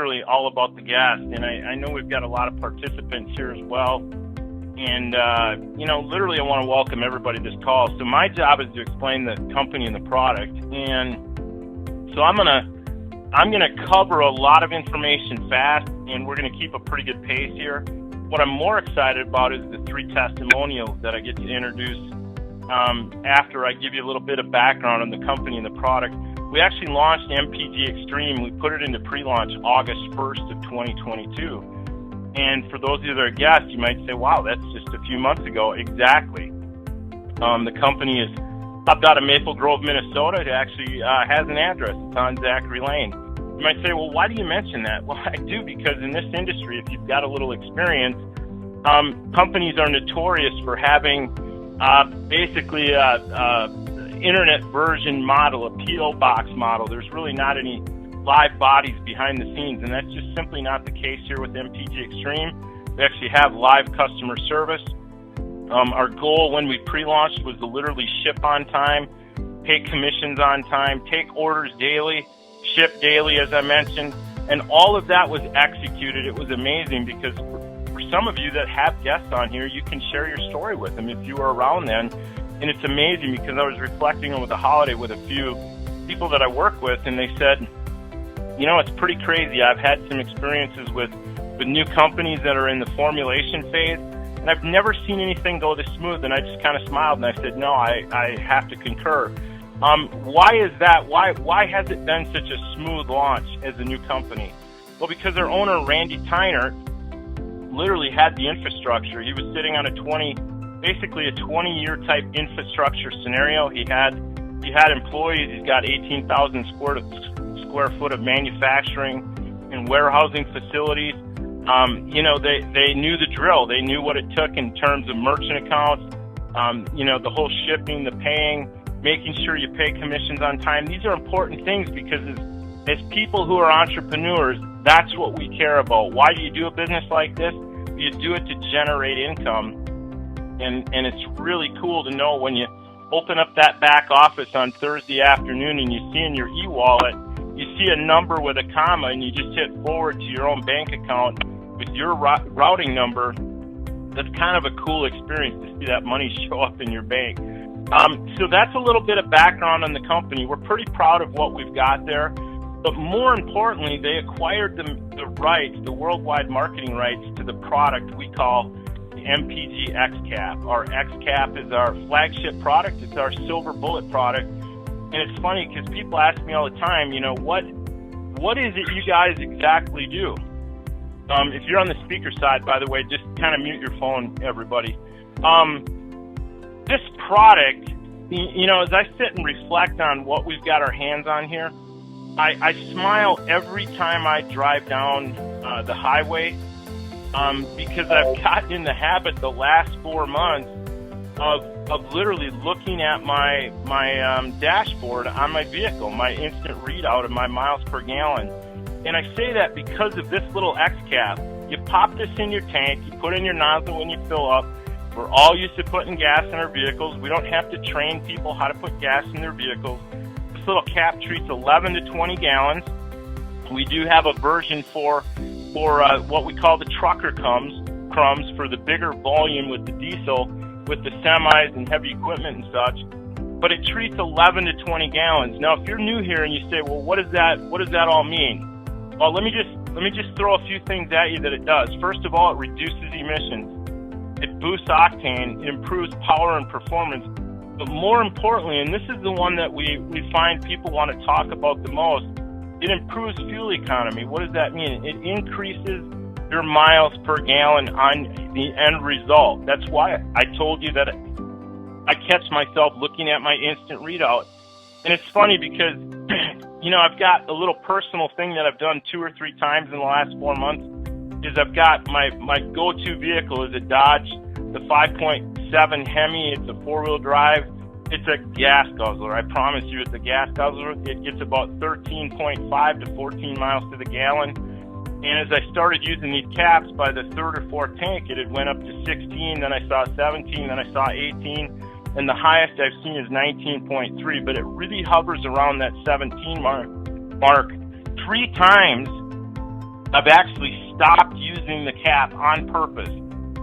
literally all about the gas. And I know we've got a lot of participants here as well. And, literally I want to welcome everybody to this call. So my job is to explain the company and the product. And so I'm going to cover a lot of information fast, and we're going to keep a pretty good pace here. What I'm more excited about is the 3 testimonials that I get to introduce after I give you a little bit of background on the company and the product. We actually launched MPG Extreme. We put it into pre-launch August 1st of 2022. And for those of you that are guests, you might say, wow, that's just a few months ago. Exactly. The company is up out of Maple Grove, Minnesota. It actually has an address. It's on Zachary Lane. You might say, well, why do you mention that? Well, I do because in this industry, if you've got a little experience, companies are notorious for having basically internet version model, a P.O. box model. There's really not any live bodies behind the scenes, and that's just simply not the case here with MPG Extreme. We actually have live customer service. Our goal when we pre-launched was to literally ship on time, pay commissions on time, take orders daily, ship daily, as I mentioned, and all of that was executed. It was amazing because for some of you that have guests on here, you can share your story with them if you were around then. And it's amazing because I was reflecting over the holiday with a few people that I work with, and they said, it's pretty crazy. I've had some experiences with new companies that are in the formulation phase, and I've never seen anything go this smooth. And I just kind of smiled and I said, no, I have to concur. Why is that? Why has it been such a smooth launch as a new company? Well, because our owner, Randy Tyner, literally had the infrastructure. He was sitting on a 20-year type infrastructure scenario. He had employees. He's got 18,000 square foot of manufacturing and warehousing facilities. They knew the drill. They knew what it took in terms of merchant accounts, the whole shipping, the paying, making sure you pay commissions on time. These are important things because as people who are entrepreneurs, that's what we care about. Why do you do a business like this? You do it to generate income. And it's really cool to know when you open up that back office on Thursday afternoon and you see in your e-wallet, you see a number with a comma and you just hit forward to your own bank account with your routing number. That's kind of a cool experience to see that money show up in your bank. So that's a little bit of background on the company. We're pretty proud of what we've got there. But more importantly, they acquired the rights, the worldwide marketing rights to the product we call the MPG XCAP. Our XCAP is our flagship product. It's our silver bullet product. And it's funny because people ask me all the time, what is it you guys exactly do? If you're on the speaker side, by the way, just kind of mute your phone, everybody. This product, as I sit and reflect on what we've got our hands on here, I smile every time I drive down the highway because I've gotten in the habit the last 4 months of literally looking at my dashboard on my vehicle, my instant readout of my miles per gallon. And I say that because of this little XCAP. You pop this in your tank, you put in your nozzle when you fill up. We're all used to putting gas in our vehicles. We don't have to train people how to put gas in their vehicles. This little cap treats 11 to 20 gallons. We do have a version for what we call the trucker crumbs for the bigger volume with the diesel, with the semis and heavy equipment and such. But it treats 11 to 20 gallons. Now, if you're new here and you say, well, what does that all mean? Well, let me just throw a few things at you that it does. First of all, it reduces emissions. It boosts octane. It improves power and performance. But more importantly, and this is the one that we find people want to talk about the most, it improves fuel economy. What does that mean? It increases your miles per gallon on the end result. That's why I told you that I catch myself looking at my instant readout. And it's funny because, I've got a little personal thing that I've done 2 or 3 times in the last 4 months is I've got my go-to vehicle is a Dodge, the 5.7 Hemi. It's a 4-wheel drive. It's a gas guzzler. I promise you it's a gas guzzler. It gets about 13.5 to 14 miles to the gallon. And as I started using these caps, by the 3rd or 4th tank, it had went up to 16, then I saw 17, then I saw 18, and the highest I've seen is 19.3, but it really hovers around that 17 mark 3 times I've actually stopped using the cap on purpose.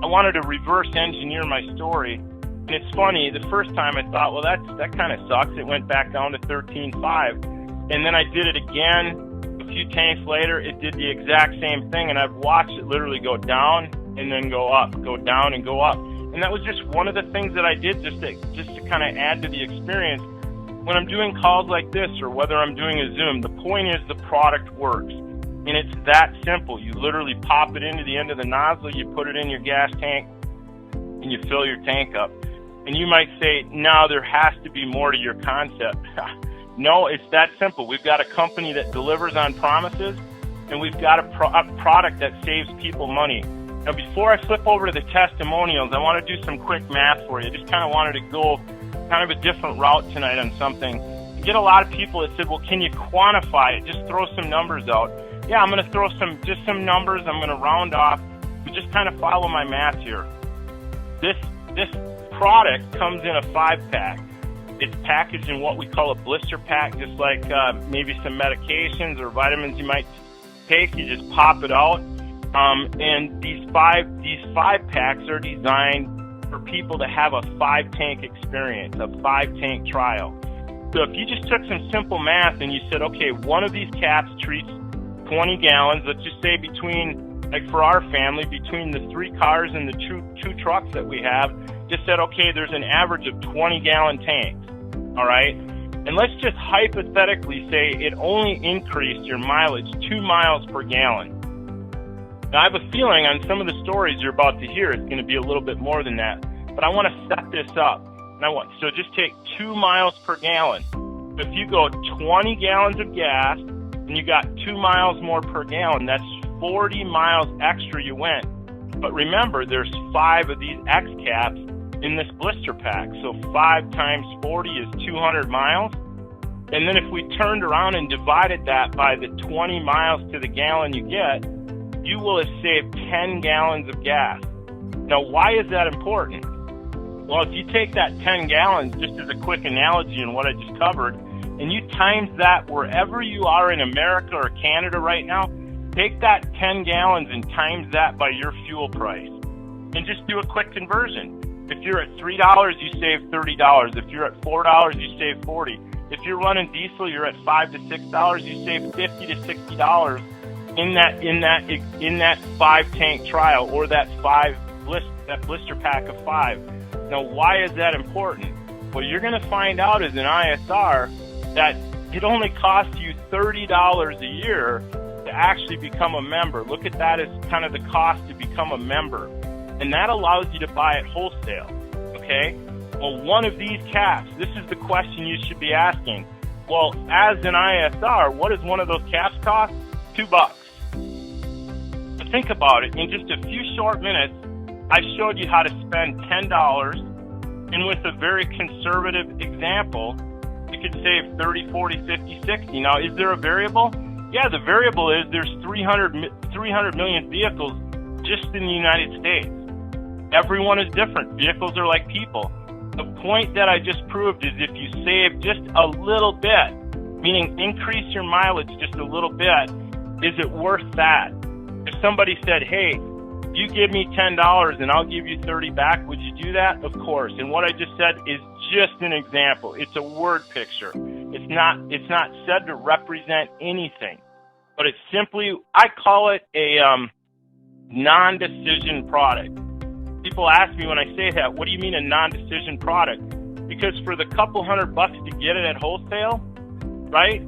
I wanted to reverse engineer my story. And it's funny, the first time I thought, well, that kind of sucks. It went back down to 13.5. And then I did it again. A few tanks later, it did the exact same thing. And I've watched it literally go down and then go up, go down and go up. And that was just one of the things that I did just to kind of add to the experience. When I'm doing calls like this or whether I'm doing a Zoom, the point is the product works. And it's that simple. You literally pop it into the end of the nozzle, you put it in your gas tank, and you fill your tank up. And you might say, no, there has to be more to your concept. No, it's that simple. We've got a company that delivers on promises, and we've got a product that saves people money. Now, before I flip over to the testimonials, I want to do some quick math for you. I just kind of wanted to go kind of a different route tonight on something. I get a lot of people that said, well, can you quantify it? Just throw some numbers out. Yeah, I'm going to throw some numbers. I'm going to round off, but just kind of follow my math here. This product comes in a 5-pack. It's packaged in what we call a blister pack, just like maybe some medications or vitamins you might take. You just pop it out. And these five packs are designed for people to have a 5-tank experience, a 5-tank trial. So if you just took some simple math and you said, okay, one of these caps treats 20 gallons, let's just say between, like for our family, between the 3 cars and the two trucks that we have, just said, okay, there's an average of 20-gallon tanks, all right? And let's just hypothetically say it only increased your mileage 2 miles per gallon. Now, I have a feeling on some of the stories you're about to hear, it's going to be a little bit more than that. But I want to set this up. So just take 2 miles per gallon. So if you go 20 gallons of gas and you got 2 miles more per gallon, that's 40 miles extra you went. But remember, there's 5 of these X caps in this blister pack. So 5 times 40 is 200 miles. And then if we turned around and divided that by the 20 miles to the gallon you get, you will have saved 10 gallons of gas. Now, why is that important? Well, if you take that 10 gallons, just as a quick analogy in what I just covered, and you times that wherever you are in America or Canada right now, take that 10 gallons and times that by your fuel price. And just do a quick conversion. If you're at $3, you save $30. If you're at $4, you save $40. If you're running diesel, you're at $5 to $6, you save $50 to $60 in that 5-tank trial or that blister pack of 5. Now, why is that important? Well, you're going to find out as an ISR that it only costs you $30 a year to actually become a member. Look at that as kind of the cost to become a member. And that allows you to buy at wholesale, okay? Well, one of these caps, this is the question you should be asking. Well, as an ISR, what does one of those caps cost? $2. But think about it. In just a few short minutes, I showed you how to spend $10, and with a very conservative example, you could save 30, 40, 50, 60. Now, is there a variable? Yeah, the variable is there's 300 million vehicles just in the United States. Everyone is different. Vehicles are like people. The point that I just proved is if you save just a little bit, meaning increase your mileage just a little bit, is it worth that? If somebody said, hey, you give me $10 and I'll give you 30 back, would you do that? Of course. And what I just said is just an example. It's a word picture. It's not said to represent anything, but it's simply, I call it a non-decision product. People ask me when I say that, what do you mean a non-decision product? Because for the couple $100 to get it at wholesale, right?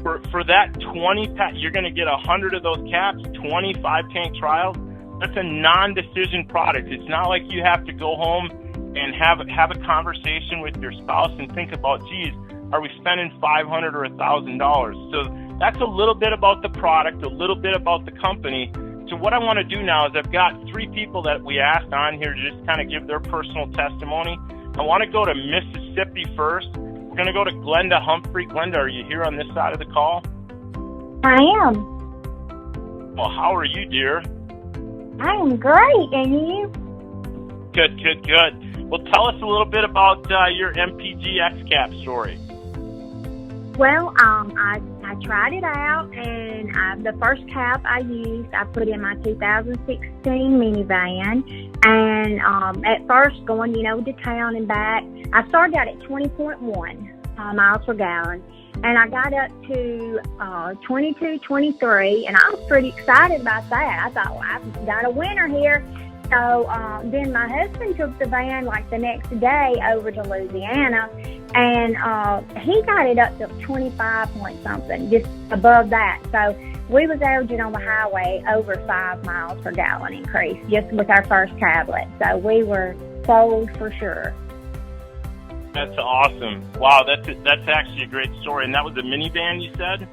For that 20 pack, you're going to get 100 of those caps, 25 tank trials. That's a non-decision product. It's not like you have to go home and have a conversation with your spouse and think about, geez, are we spending $500 or $1,000? So that's a little bit about the product, a little bit about the company. So what I want to do now is I've got 3 people that we asked on here to just kind of give their personal testimony. I want to go to Mississippi first. We're going to go to Glenda Humphrey. Glenda, are you here on this side of the call? I am. Well, how are you, dear? I am great, and you? Good. Well, tell us a little bit about your MPG X-Cap story. Well, I tried it out, and the first cab I used, I put in my 2016 minivan. And at first, going, to town and back, I started out at 20.1 miles per gallon. And I got up to 22, 23, and I was pretty excited about that. I thought, well, I've got a winner here. So then my husband took the van like the next day over to Louisiana, and he got it up to 25 point something, just above that. So we was averaging on the highway over 5 miles per gallon increase just with our first tablet. So we were sold for sure. That's awesome. Wow, that's actually a great story. And that was a minivan, you said?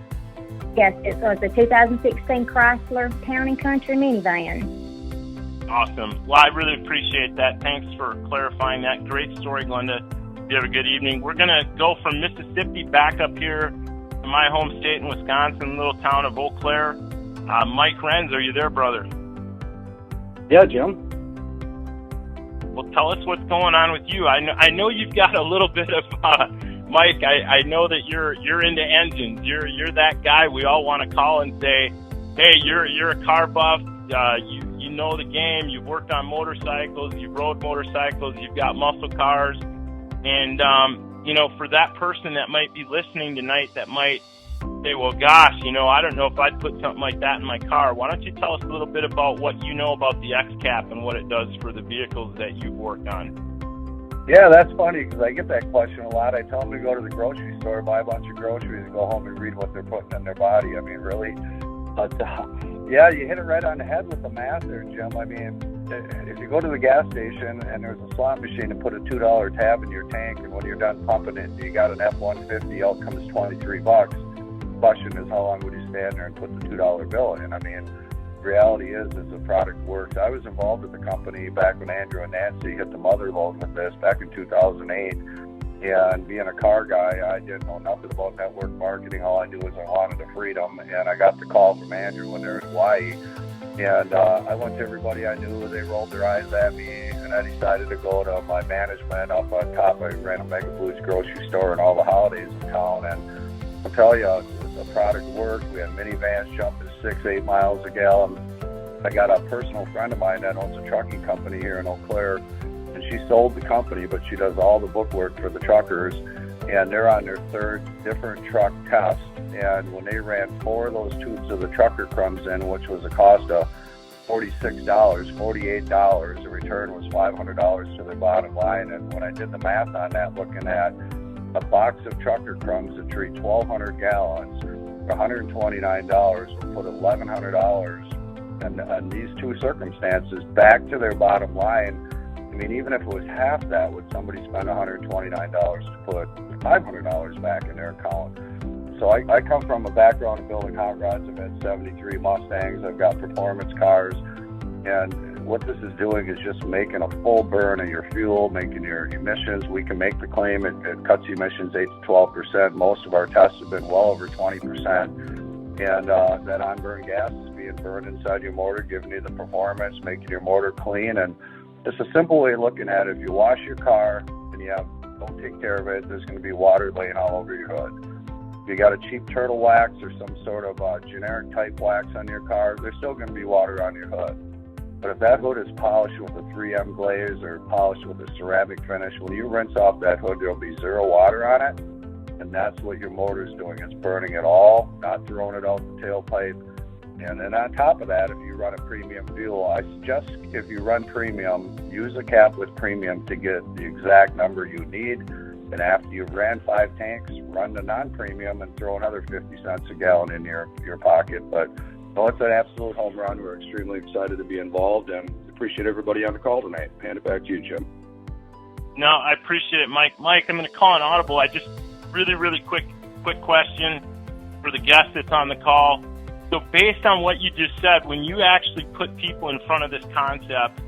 Yes, it was a 2016 Chrysler Town and Country minivan. Awesome. Well, I really appreciate that. Thanks for clarifying that. Great story, Glenda. You have a good evening. We're going to go from Mississippi back up here to my home state in Wisconsin, little town of Eau Claire. Mike Renz, are you there, brother? Yeah, Jim. Well, tell us what's going on with you. I know you've got a little bit of Mike. I know that you're into engines. You're that guy we all want to call and say, hey, you're a car buff. You know the game. You've worked on motorcycles. You've rode motorcycles. You've got muscle cars. And for that person that might be listening tonight, that might say, well, gosh, I don't know if I'd put something like that in my car. Why don't you tell us a little bit about what you know about the X-Cap and what it does for the vehicles that you've worked on? Yeah, that's funny because I get that question a lot. I tell them to go to the grocery store, buy a bunch of groceries, and go home and read what they're putting in their body. I mean, really. But, yeah, you hit it right on the head with the math there, Jim. I mean, if you go to the gas station and there's a slot machine and put a $2 tab in your tank, and when you're done pumping it, you got an F-150, out comes $23. Question is, how long would you stand there and put the $2 bill in? I mean, the reality is the product works. I was involved with the company back when Andrew and Nancy hit the mother load with this back in 2008. And being a car guy, I didn't know nothing about network marketing. All I knew was I wanted the freedom. And I got the call from Andrew when they were in Hawaii. And I went to everybody I knew. They rolled their eyes at me. And I decided to go to my management up on top. I ran a Mega Foods grocery store and all the holidays in town. And I'll tell you, the product worked. We had minivans jumping 6-8 miles a gallon. I got a personal friend of mine that owns a trucking company here in Eau Claire, and she sold the company, but she does all the bookwork for the truckers, and they're on their third different truck test. And when they ran 4 of those tubes of the trucker crumbs in, which was a cost of $46, $48, the return was $500 to their bottom line. And when I did the math on that, looking at a box of trucker crumbs that treat 1,200 gallons for $129 would put $1,100 and these two circumstances back to their bottom line. I mean, even if it was half that, would somebody spend $129 to put $500 back in their account? So I come from a background of building hot rods. I've had 73 Mustangs. I've got performance cars. And what this is doing is just making a full burn of your fuel, making your emissions. We can make the claim it cuts emissions 8 to 12%. Most of our tests have been well over 20%. And that on-burn gas is being burned inside your motor, giving you the performance, making your motor clean. And it's a simple way of looking at it. If you wash your car and don't take care of it, there's going to be water laying all over your hood. If you got a cheap turtle wax or some sort of generic type wax on your car, there's still going to be water on your hood. But if that hood is polished with a 3M glaze or polished with a ceramic finish, when you rinse off that hood, there'll be 0 water on it. And that's what your motor's doing. It's burning it all, not throwing it out the tailpipe. And then on top of that, if you run a premium fuel, I suggest if you run premium, use a cap with premium to get the exact number you need. And after you've ran 5 tanks, run the non-premium and throw another 50 cents a gallon in your pocket. But no, it's an absolute home run. We're extremely excited to be involved and appreciate everybody on the call tonight. Hand it back to you, Jim. No, I appreciate it, Mike. Mike, I'm going to call an audible. I just really quick question for the guest that's on the call. So based on what you just said, when you actually put people in front of this concept,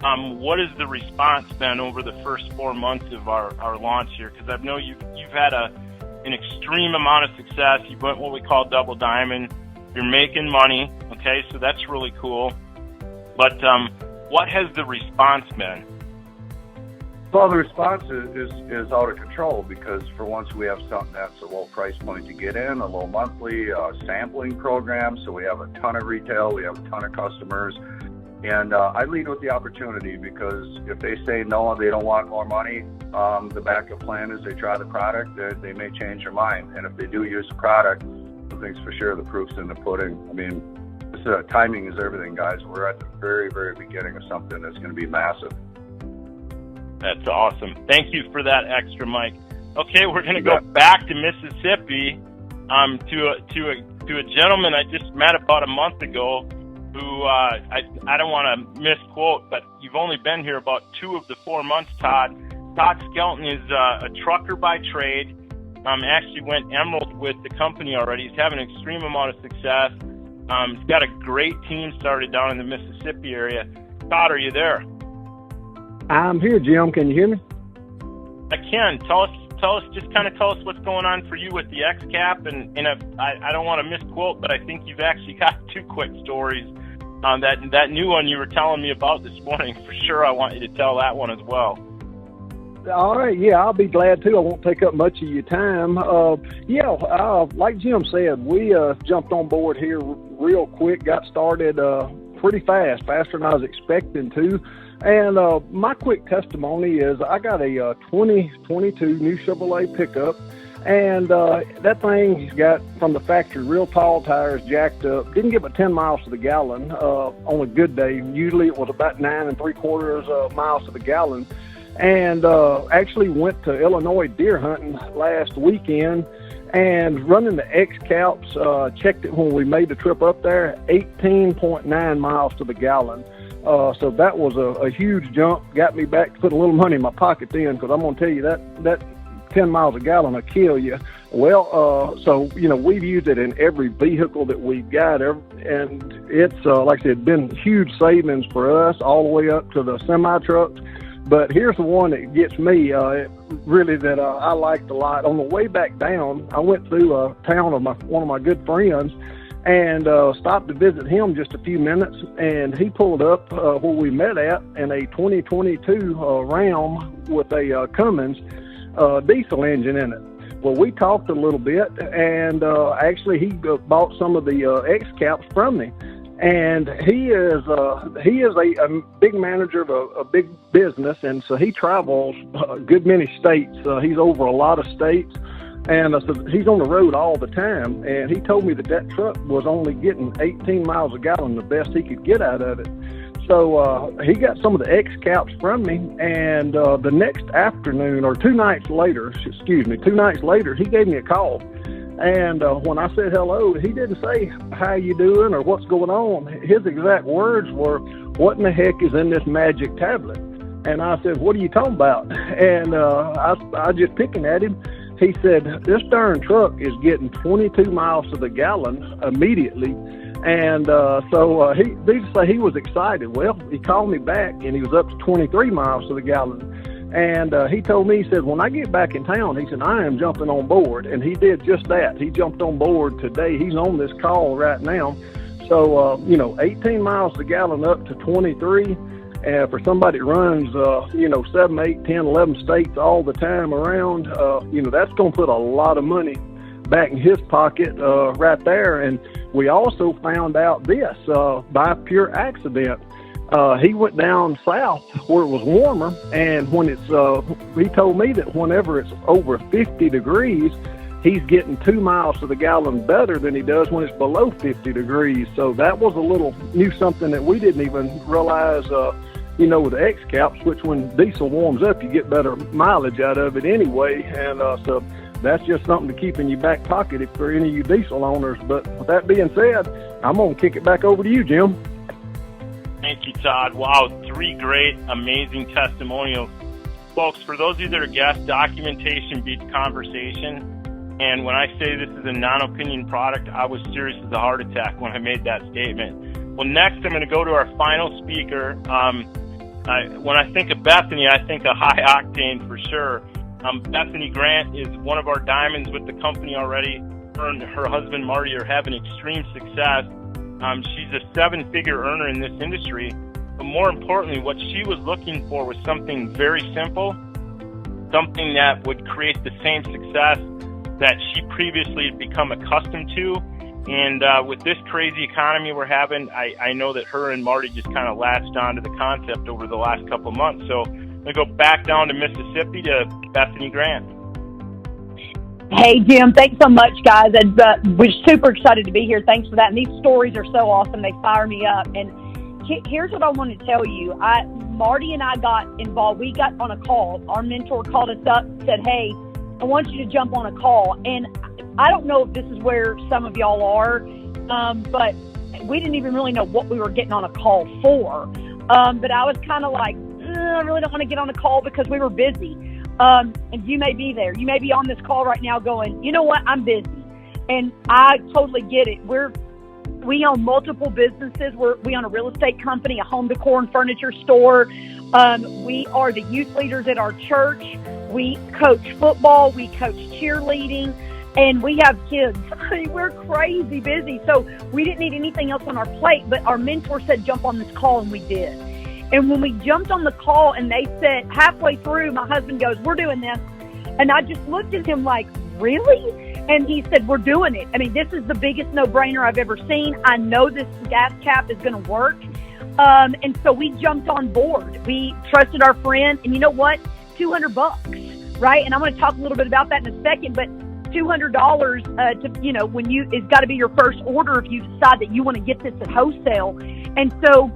what has the response been over the first 4 months of our launch here? Because I know you've had an extreme amount of success. You went what we call double diamond. You're making money, okay? So that's really cool. But what has the response been? Well, the response is out of control because for once we have something that's a low price point to get in, a low monthly sampling program. So we have a ton of retail, we have a ton of customers. And I lead with the opportunity because if they say no, they don't want more money, the backup plan is they try the product, they may change their mind. And if they do use the product, I think for sure the proof's in the pudding. I mean, timing is everything, guys. We're at the very, very beginning of something that's going to be massive. That's awesome. Thank you for that extra, Mike. Okay, we're going to go back to Mississippi to a gentleman I just met about a month ago who I don't want to misquote, but you've only been here about 2 of the 4 months, Todd. Todd Skelton is a trucker by trade. Actually went emerald with the company already. He's having an extreme amount of success. He's got a great team started down in the Mississippi area. Todd, are you there? I'm here, Jim. Can you hear me? I can. Tell us, just kind of tell us what's going on for you with the X-Cap, and I don't want to misquote, but I think you've actually got 2 quick stories. That new one you were telling me about this morning, for sure I want you to tell that one as well. All right, yeah, I'll be glad to. I won't take up much of your time. Like Jim said, we jumped on board here real quick, got started pretty fast, faster than I was expecting to. And my quick testimony is I got a 2022 new Chevrolet pickup, and that thing's got from the factory real tall tires, jacked up. Didn't get but 10 miles to the gallon on a good day. Usually it was about 9 3/4 miles to the gallon. And actually went to Illinois deer hunting last weekend and running the X-Caps, checked it when we made the trip up there, 18.9 miles to the gallon. So that was a huge jump, got me back to put a little money in my pocket then, because I'm going to tell you that 10 miles a gallon will kill you. Well, so, we've used it in every vehicle that we've got, and it's, like I said, been huge savings for us all the way up to the semi-trucks. But here's the one that gets me, really, that I liked a lot. On the way back down, I went through a town of one of my good friends and stopped to visit him just a few minutes. And he pulled up where we met at in a 2022 Ram with a Cummins diesel engine in it. Well, we talked a little bit, and actually he bought some of the X-Caps from me. And he is a big manager of a big business, and so he travels a good many states. He's over a lot of states, and so he's on the road all the time. And he told me that truck was only getting 18 miles a gallon, the best he could get out of it. So he got some of the X-Caps from me, and the next afternoon, or 2 nights later, he gave me a call. And when I said hello, he didn't say, how you doing or what's going on. His exact words were, what in the heck is in this magic tablet? And I said, what are you talking about? And I just picking at him. He said, this darn truck is getting 22 miles to the gallon immediately. And so he was excited. Well, he called me back, and he was up to 23 miles to the gallon. And he told me, he said, when I get back in town, he said, I am jumping on board. And he did just that. He jumped on board today. He's on this call right now. So, 18 miles a gallon up to 23. And for somebody that runs, 7, 8, 10, 11 states all the time around, that's going to put a lot of money back in his pocket right there. And we also found out this by pure accident. He went down south where it was warmer, and when he told me that whenever it's over 50 degrees, he's getting 2 miles to the gallon better than he does when it's below 50 degrees. So that was a little new something that we didn't even realize, with the X-Caps, which when diesel warms up, you get better mileage out of it anyway. And so that's just something to keep in your back pocket for any of you diesel owners. But with that being said, I'm going to kick it back over to you, Jim. Thank you, Todd. Wow, 3 great, amazing testimonials. Folks, for those of you that are guests, documentation beats conversation. And when I say this is a non-opinion product, I was serious as a heart attack when I made that statement. Well, next I'm going to go to our final speaker. When I think of Bethany, I think of high octane for sure. Bethany Grant is one of our diamonds with the company already. Her and her husband, Marty, are having extreme success. She's a 7-figure earner in this industry, But more importantly, what she was looking for was something very simple, something that would create the same success that she previously had become accustomed to. And with this crazy economy we're having, I know that her and Marty just kind of latched onto the concept over the last couple of months. So I'm going to go back down to Mississippi to Bethany Grant. Hey, Jim, thanks so much, guys. We're super excited to be here. Thanks for that. And these stories are so awesome. They fire me up. And here's what I want to tell you. Marty and I got involved. We got on a call. Our mentor called us up and said, hey, I want you to jump on a call. And I don't know if this is where some of y'all are, but we didn't even really know what we were getting on a call for. But I was kind of like, I really don't want to get on a call because we were busy. And you may be there. You may be on this call right now going, you know what, I'm busy. And I totally get it. We own multiple businesses. We own a real estate company, a home decor and furniture store. We are the youth leaders at our church. We coach football. We coach cheerleading. And we have kids. I mean, we're crazy busy. So we didn't need anything else on our plate. But our mentor said, jump on this call, and we did. And when we jumped on the call and they said, halfway through, my husband goes, we're doing this. And I just looked at him like, really? And he said, we're doing it. I mean, this is the biggest no-brainer I've ever seen. I know this gas cap is going to work. And so we jumped on board. We trusted our friend. And you know what? $200, right? And I'm going to talk a little bit about that in a second. But $200 when it's got to be your first order if you decide that you want to get this at wholesale. And so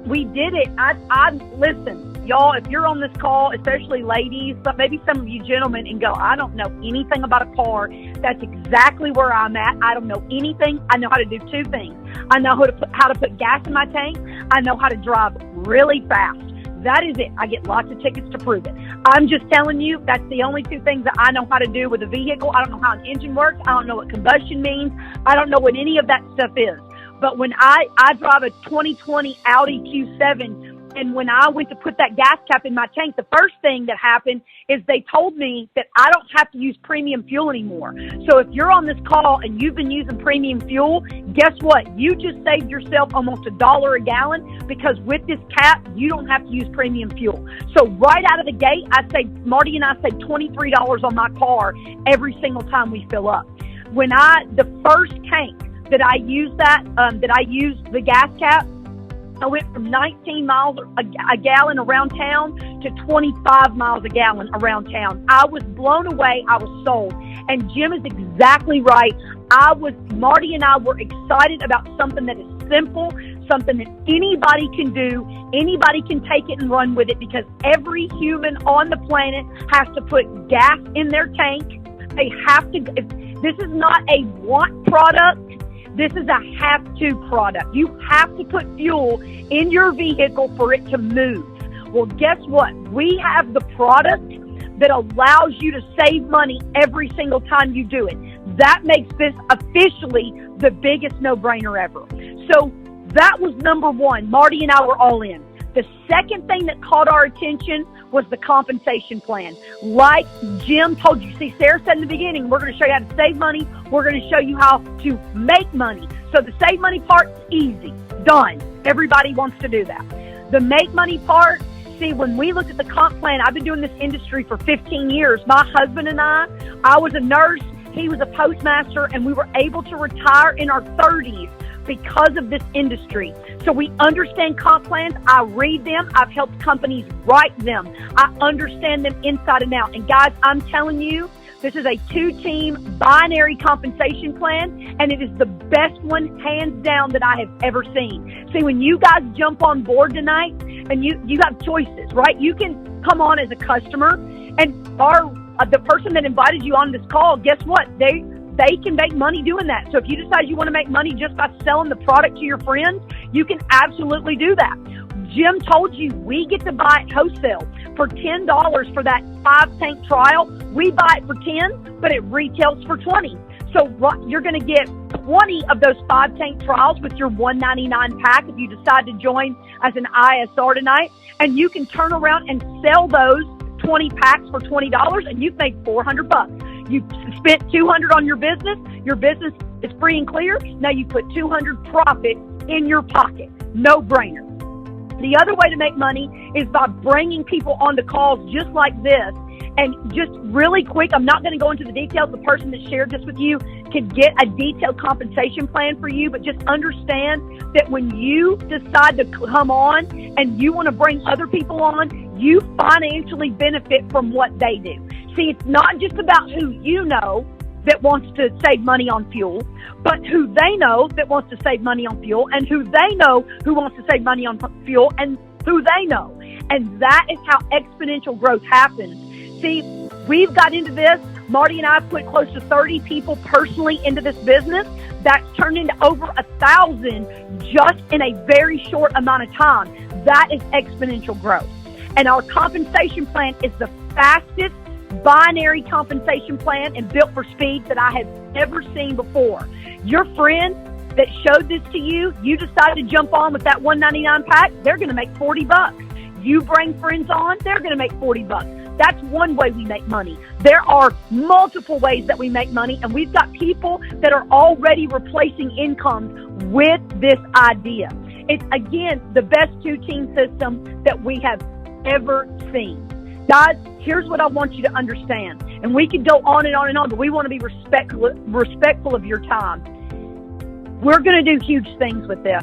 we did it. I listen, y'all, if you're on this call, especially ladies, but maybe some of you gentlemen, and go, I don't know anything about a car. That's exactly where I'm at. I don't know anything. I know how to do two things. I know how to put gas in my tank. I know how to drive really fast. That is it. I get lots of tickets to prove it. I'm just telling you, that's the only two things that I know how to do with a vehicle. I don't know how an engine works. I don't know what combustion means. I don't know what any of that stuff is. But when I drive a 2020 Audi Q7, and when I went to put that gas cap in my tank, the first thing that happened is they told me that I don't have to use premium fuel anymore. So if you're on this call and you've been using premium fuel, guess what? You just saved yourself almost $1 a gallon, because with this cap, you don't have to use premium fuel. So right out of the gate, Marty and I save $23 on my car every single time we fill up. The first tank that I used the gas cap, I went from 19 miles a gallon around town to 25 miles a gallon around town. I was blown away. I was sold. And Jim is exactly right. Marty and I were excited about something that is simple, something that anybody can do. Anybody can take it and run with it, because every human on the planet has to put gas in their tank. They have to. This is not a want product. This is a have-to product. You have to put fuel in your vehicle for it to move. Well, guess what? We have the product that allows you to save money every single time you do it. That makes this officially the biggest no-brainer ever. So that was number one. Marty and I were all in. The second thing that caught our attention was the compensation plan. Like Jim told you, see, Sarah said in the beginning, we're going to show you how to save money. We're going to show you how to make money. So the save money part's easy, done. Everybody wants to do that. The make money part, see, when we looked at the comp plan, I've been doing this industry for 15 years. My husband and I was a nurse, he was a postmaster, and we were able to retire in our 30s because of this industry. So we understand comp plans. I read them. I've helped companies write them. I understand them inside and out. And guys, I'm telling you, this is a 2-team binary compensation plan, and it is the best one, hands down, that I have ever seen. See, when you guys jump on board tonight, and you have choices, right? You can come on as a customer, and the person that invited you on this call, guess what? They can make money doing that. So if you decide you want to make money just by selling the product to your friends, you can absolutely do that. Jim told you we get to buy it wholesale for $10 for that 5-tank trial. We buy it for $10, but it retails for $20. So you're going to get 20 of those 5-tank trials with your $199 pack if you decide to join as an ISR tonight. And you can turn around and sell those 20 packs for $20, and you've made $400. You spent $200 on your business is free and clear. Now you put $200 profit in your pocket. No brainer. The other way to make money is by bringing people onto calls just like this. And just really quick, I'm not going to go into the details. The person that shared this with you can get a detailed compensation plan for you, but just understand that when you decide to come on and you want to bring other people on, you financially benefit from what they do. See, it's not just about who you know that wants to save money on fuel, but who they know that wants to save money on fuel, and who they know who wants to save money on fuel, and who they know. And that is how exponential growth happens. See, we've got into this. Marty and I have put close to 30 people personally into this business. That's turned into over 1,000 just in a very short amount of time. That is exponential growth. And our compensation plan is the fastest binary compensation plan and built for speed that I have ever seen before. Your friend that showed this to you, you decided to jump on with that $199 pack, they're going to make $40. You bring friends on, they're going to make $40. That's one way we make money. There are multiple ways that we make money, and we've got people that are already replacing incomes with this idea. It's, again, the best two-team system that we have ever seen. Guys, here's what I want you to understand. And we could go on and on and on, but we want to be respectful of your time. We're going to do huge things with this.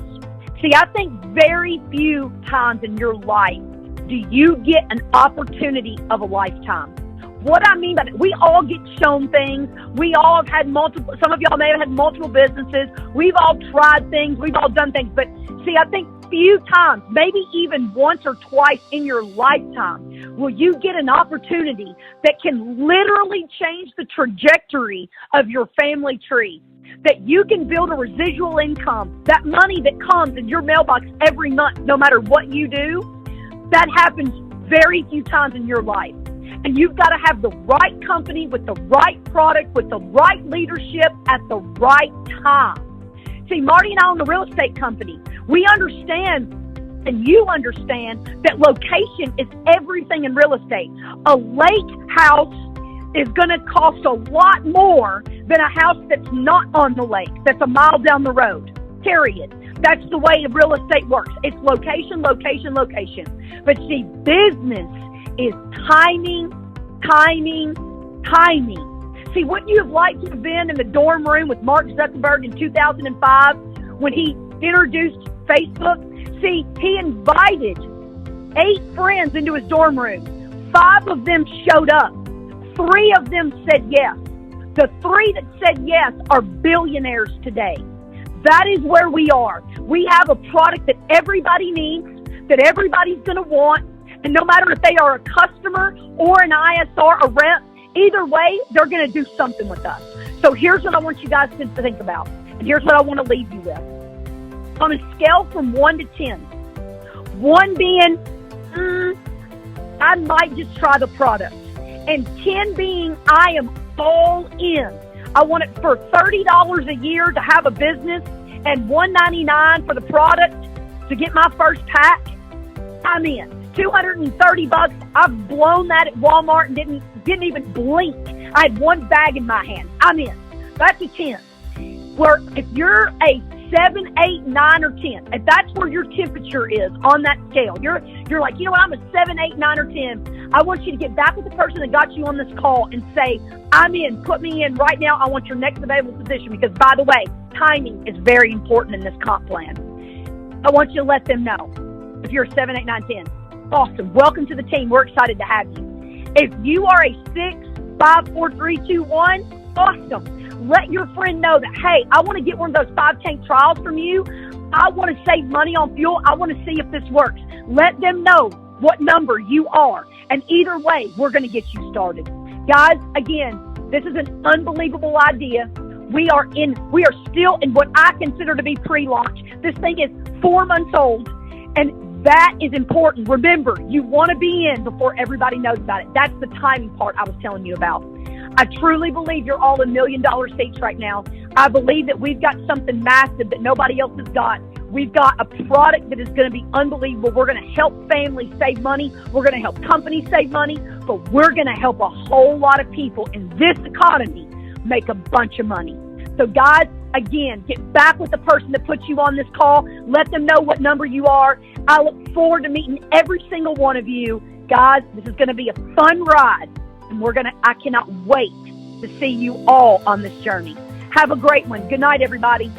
See, I think very few times in your life do you get an opportunity of a lifetime. What I mean by that, we all get shown things. We all have had multiple, some of y'all may have had multiple businesses. We've all tried things. We've all done things. But see, I think few times, maybe even once or twice in your lifetime, will you get an opportunity that can literally change the trajectory of your family tree. That you can build a residual income, that money that comes in your mailbox every month, no matter what you do. That happens very few times in your life. And you've got to have the right company with the right product, with the right leadership at the right time. See, Marty and I own the real estate company. We understand, and you understand, that location is everything in real estate. A lake house is going to cost a lot more than a house that's not on the lake, that's a mile down the road, period. That's the way real estate works. It's location, location, location. But see, business is timing, timing, timing. See, wouldn't you have liked to have been in the dorm room with Mark Zuckerberg in 2005 when he introduced Facebook? See, he invited 8 friends into his dorm room. 5 of them showed up. 3 of them said yes. The 3 that said yes are billionaires today. That is where we are. We have a product that everybody needs, that everybody's going to want, and no matter if they are a customer or an ISR, a rep, either way, they're going to do something with us. So here's what I want you guys to think about, and here's what I want to leave you with. On a scale from 1 to 10, 1 being, I might just try the product, and 10 being, I am all in. I want it for $30 a year to have a business and $199 for the product to get my first pack. I'm in. $230. I've blown that at Walmart and didn't even blink. I had 1 bag in my hand. I'm in. That's a 10. Where if you're a 7, 8, 9, or 10, if that's where your temperature is on that scale, you're like, you know what, I'm a 7, 8, 9, or 10. I want you to get back with the person that got you on this call and say, I'm in, put me in right now. I want your next available position, because by the way, timing is very important in this comp plan. I want you to let them know if you're a 7, 8, 9, 10. Awesome. Welcome to the team. We're excited to have you. If you are a 6, 5, 4, 3, 2, 1, awesome. Let your friend know that, hey, I want to get one of those 5-tank trials from you. I want to save money on fuel. I want to see if this works. Let them know what number you are. And either way, we're going to get you started. Guys, again, this is an unbelievable idea. We are still in what I consider to be pre-launch. This thing is 4 months old, and that is important. Remember, you want to be in before everybody knows about it. That's the timing part I was telling you about. I truly believe you're all in $1 million seats right now. I believe that we've got something massive that nobody else has got. We've got a product that is going to be unbelievable. We're going to help families save money. We're going to help companies save money. But we're going to help a whole lot of people in this economy make a bunch of money. So guys, again, get back with the person that put you on this call. Let them know what number you are. I look forward to meeting every single one of you. Guys, this is going to be a fun ride, and I cannot wait to see you all on this journey. Have a great one. Good night, everybody.